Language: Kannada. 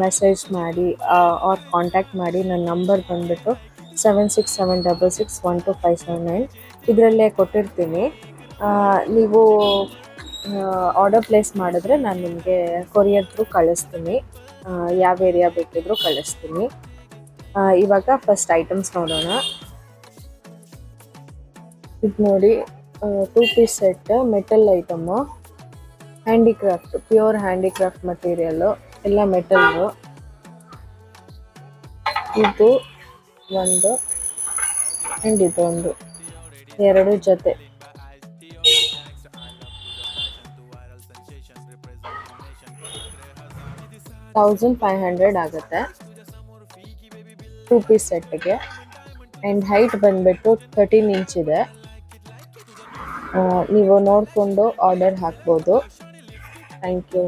ಮೆಸೇಜ್ ಮಾಡಿ ಆರ್ ಕಾಂಟ್ಯಾಕ್ಟ್ ಮಾಡಿ. ನನ್ನ ನಂಬರ್ ಬಂದುಬಿಟ್ಟು 7676612579. ಇದರಲ್ಲೇ ಕೊಟ್ಟಿರ್ತೀನಿ. ನೀವು ಆರ್ಡರ್ ಪ್ಲೇಸ್ ಮಾಡಿದ್ರೆ ನಾನು ನಿಮಗೆ ಕೊರಿಯರ್ ಥ್ರೂ ಕಳಿಸ್ತೀನಿ. ಯಾವ ಏರಿಯಾ ಬೇಕಿದ್ರೂ ಕಳಿಸ್ತೀನಿ. ಇವಾಗ ಫಸ್ಟ್ ಐಟಮ್ಸ್ ನೋಡೋಣ. ಇದು ನೋಡಿ, 2 piece set, metal item, handicraft, pure handicraft material, ಎಲ್ಲ ಮೆಟಲ್ಲು. ಇದು ಒಂದು ಆ್ಯಂಡ್ ಇದೊಂದು, 2 ಜೊತೆ. 1500 ಆಗುತ್ತೆ 2 ಪೀಸ್ ಸೆಟ್ಗೆ. ಆ್ಯಂಡ್ ಹೈಟ್ ಬಂದುಬಿಟ್ಟು 13 ಇಂಚ್ ಇದೆ. ನೀವು ನೋಡಿಕೊಂಡು ಆರ್ಡರ್ ಹಾಕ್ಬೋದು. Thank you.